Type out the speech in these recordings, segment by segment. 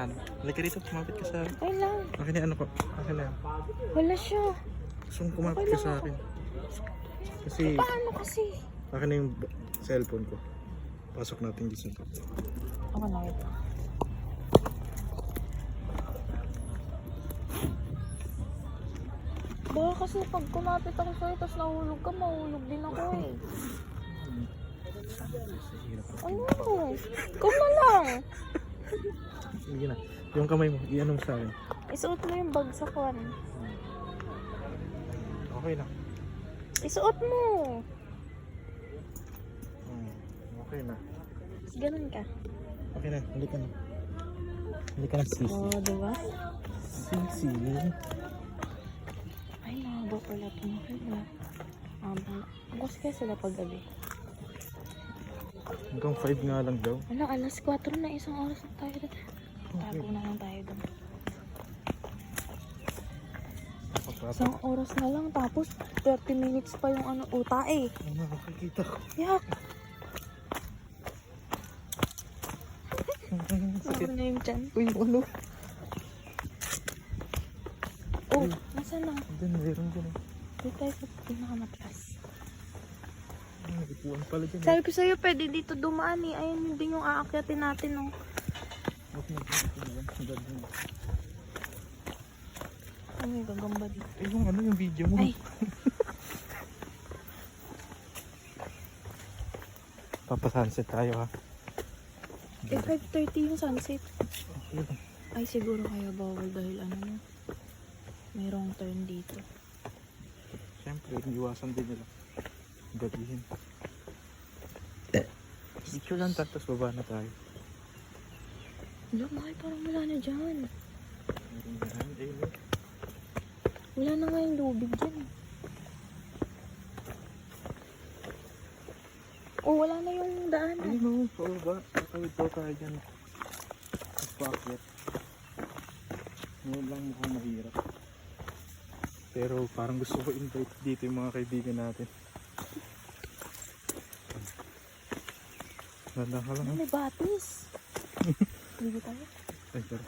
puntahan. Halika rito, kumapit ka sa akin. Okay lang. Akin na ano ko. Akin na. Wala siya. Gusto mong kumapit ka sa akin. Kasi, Paano kasi? akin na yung cellphone ko. Pasok natin dito. Ako na ito. Baka kasi pag kumapit ako sa'yo tapos nahulog ka, mahulog din ako eh. Ano? Ikaw na lang. Sige na. Yung kamay mo, i-ano mo sa akin. Isuot mo yung bag sa kwan. Okay na. Isuot mo. Okay na. Ganun ka. Okay na, halika na. Halika na, Sisi. Oo, diba? Sisi. Ay, nahaba pala ito. Bukas kaya sila paggabi. Hanggang 5 nga lang daw. Wala, alas 4 na, isang oras na tayo doon. Tago na lang tayo doon. Isang oras na lang, tapos 30 minutes pa yung ano, uta eh. Ano, nakikita ko. Yak! Sakit. Ano na yung tiyan? Uy, ano? Oh, nasaan na? Diyan, meron dyan. Dito tayo sa pinakamatras. Ay, ipuan pala dyan. Sabi ko sa'yo, pwede dito dumaan eh. Ayun, hindi yung aakyatin natin oh. Ay, may gagamba dito. Eh, yung ano, yung video mo. Ay. Papasunset tayo ha. Eh, 5:30 yung sunset. Ayun. Ay, siguro kaya bawal dahil ano no. May wrong turn dito. Siyempre, iwasan din nila. Gabihin. Picture lang tapos baba na tayo. Wala, bakit parang wala na dyan? Meron na yan, ayun. Wala na nga yung lubig dyan. Oh, wala na yung daan. Ayun o, pababa. Kakawid daw tayo dyan. Paakyat. Ngayon lang mukhang mahirap. Pero parang gusto ko invite dito yung mga kaibigan natin. Nandang ka lang ha? May batis. Hindi tayo. Ay, pero.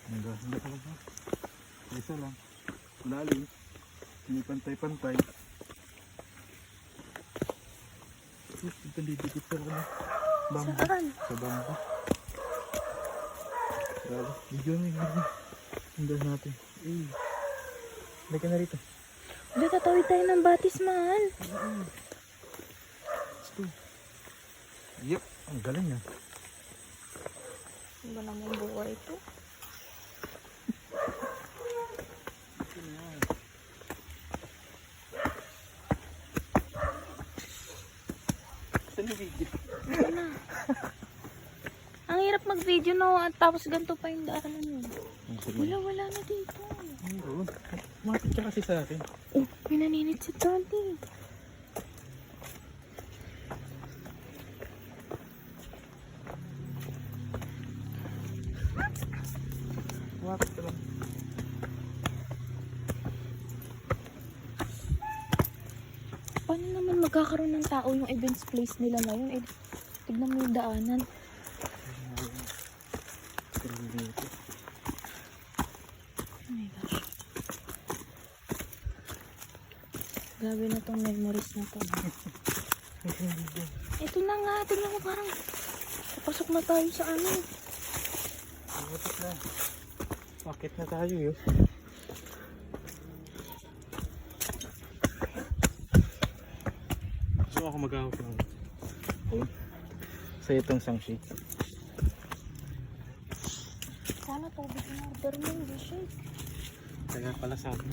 Hindi ka lang ha? Isa lang. Lalim. Hindi pantay-pantay. Didikit ka lang. Bambu. Saan? Sa bambu. Grabe. Video na yun. Hindan natin. Eh. Hindi ka na rito. Wala, tatawid tayo ng batis, man. Let's go. Yep. Ang galing yan. Ano ba naman buhay ito? Saan yung video? Ano na? Ang hirap mag-video no, at tapos ganito pa yung daanan mo. Wala na dito. Ayun. Mapit ka kasi sa akin. Oh, may naninit si Tony. Mapit ka lang. Paano naman magkakaroon ng tao yung events place nila ngayon? Eh, tignan mo yung daanan. Oh my gosh. Grabe na tong memories na to. Ito na nga, tignan mo parang papasok na tayo sa ano. Mapit na. Bakit na tayo yun? Gusto ako mag-ahok ng sa itong sangshi. Sana tubig yung order mo, hindi shake. Kaya pala sabi,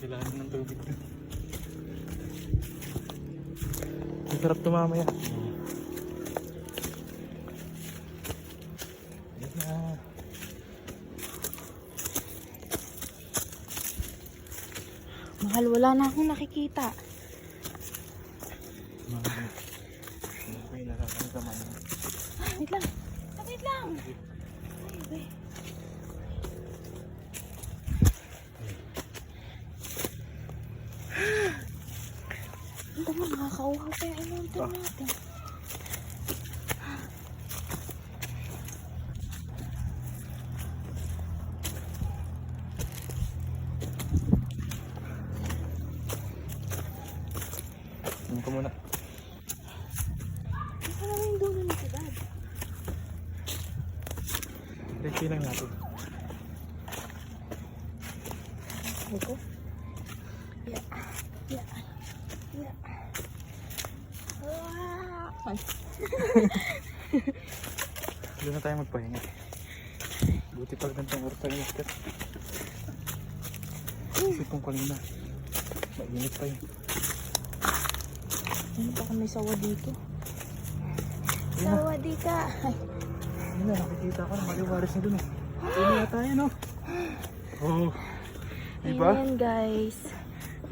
kailangan ng tubig na. Ang sarap tumamaya. Ayan na. Mahal, wala na akong nakikita. May nakakamdaman. Wait lang. Wait lang. Ay, wait. Ang dami, nakakauhaw pa yung in-order natin. Kunti lang natin. Ito. Yeah. Yeah. Yeah. Wow. Doon na tayo magpahinga. Buti pala ganitong oras tayo maskit. Kasi kung kanina, mainit pa yun. Ano ba kami sawa dito? Sawa di ka. Ay. Ayun na, nakikita ko na maliwaris na dun eh. Ayun na tayo, no? Oh. Diba? Ayan guys.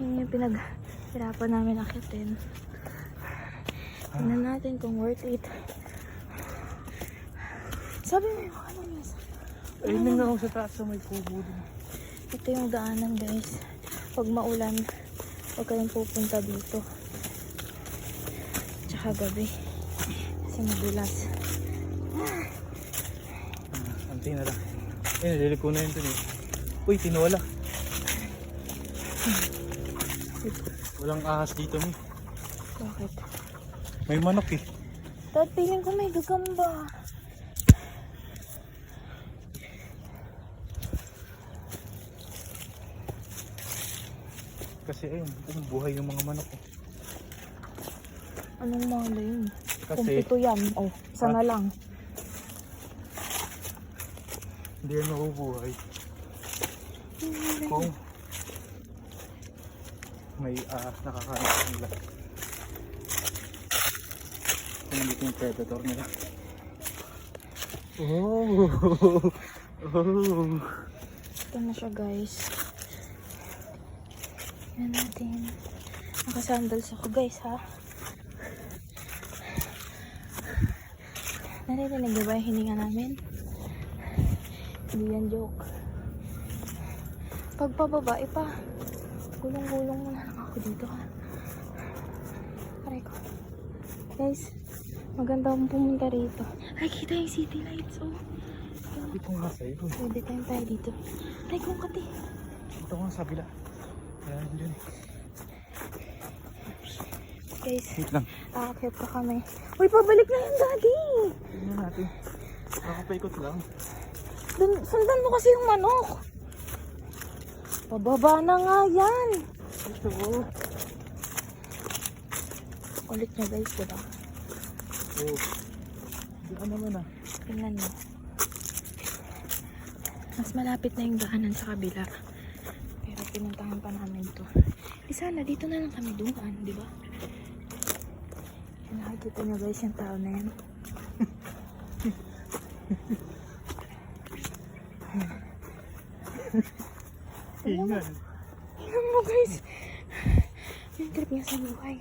Yun yung pinaghirapan namin akitin. Tingnan natin kung worth it. Sabi mo yung ano guys. Ayun na nga ako sa taas sa may kubo dun. Ito yung daanan guys. Pag maulan, huwag kayong pupunta dito. Tsaka gabi. Kasi madulas. Antay na lang. Ayun, naliliko na yun dun eh. Uy, tinola. Walang ahas dito mo. Bakit? May manok eh. Dahil piling ko may gagamba. Kasi ayun, buhay yung mga manok eh. Anong mga yun? Kasi Kumpito yan. Oh, isa na lang. hindi yan mabubuhay. Kung may nakakain nila. Kung hindi yung predator nila. Oh! Oh! Ito na siya guys. Tignan natin. Nakasandals ako guys ha. Naririnig niyo ba yung hininga namin? Hindi yan joke. Pagpababa pa. Gulong-gulong muna lang ako dito ha. Aray ko. Guys, maganda akong pumunta rito. Ay, kita yung city lights oh. Hindi ko nga sa'yo. Pwede tayong tayo dito. Aray ko kati. Ito ko nga sa bila. Kaya dyan eh. Guys, Wait lang. aakyat pa kami. Uy, pabalik na yung daddy. Tingnan natin. Nakapaikot lang. Sundan mo kasi yung manok. Pababa na nga yan. Ito. Ulit niya guys, diba? Oh. Diyan naman ah. Tingnan mo. Mas malapit na yung daanan sa kabila. Pero pinuntahan pa namin to. Sana dito na lang kami dumaan, diba? Nakikita niyo guys yung tao na yan. Tingnan. Tingnan mo guys. Yung trip niya sa buhay.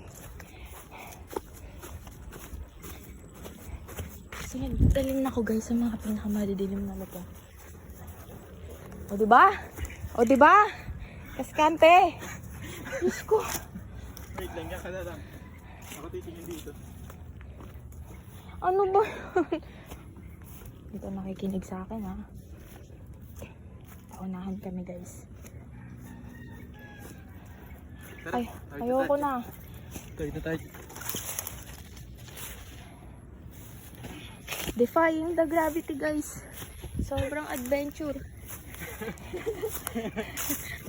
Sinagdalin ako guys sa mga pinakamadidilim na lupa. O diba? O diba? Kaskante. Diyos ko. Wait lang, yan ka na lang. Ako titingin dito. Ano ba? Hindi ka makikinig sa akin ha. Paunahan kami guys. Ay, ayoko na. Tayo na tayo. Defying the gravity guys. Sobrang adventure.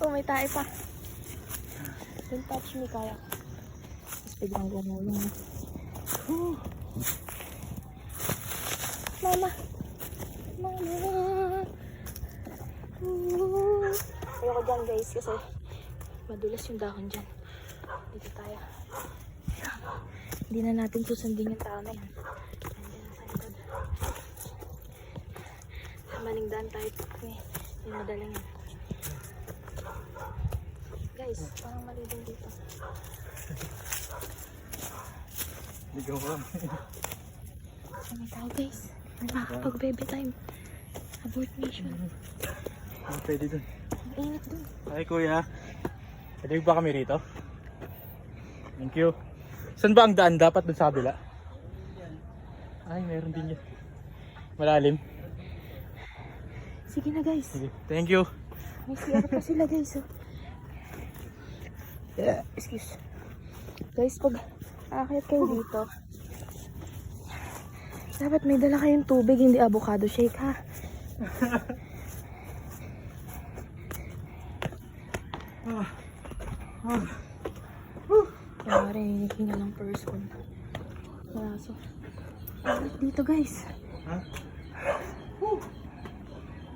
Oh, may tae pa. Don't touch me, kaya. Tapos biglang gumulong. Mama. Mama. Ayoko dyan guys kasi madulas yung dahon dyan. Dito tayo. Hindi na natin susundin yung tao na yan. Nandiyan na sa likod. Sa maningdaan tayo. Yung madaling yan. Guys, parang mali din dito. Ligaw ka. So, may tao guys. May makakapag-baby time. Abort mission. Ano pwede dun? Ang init dun. Hi kuya. Pwede ba kami rito? Thank you. Saan ba ang daan? Dapat dun sa kabila? Ay, meron din yun. Malalim. Sige na guys. Sige. Thank you. May CR pa sila guys. Oh. Excuse. Guys, pag aakyat kayo dito, dapat may dala kayong tubig, hindi avocado shake ha. Pare, hinga ng person. Malaso. Mainit dito guys. Ha?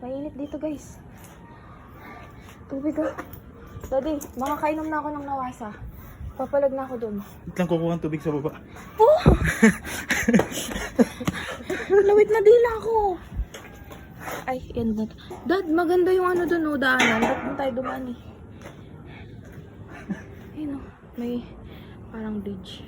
Mainit dito guys. Tubig ah. Daddy, makakainom na ako ng nawasa. Papalag na ako dun. Wait lang, kukuha ng tubig sa baba. Oh! Lawit na dila ako. Ay, yan na. Dad, maganda yung ano dun, daanan. Ba't mo tayo dumaan eh? Ayun oh, may parang bridge.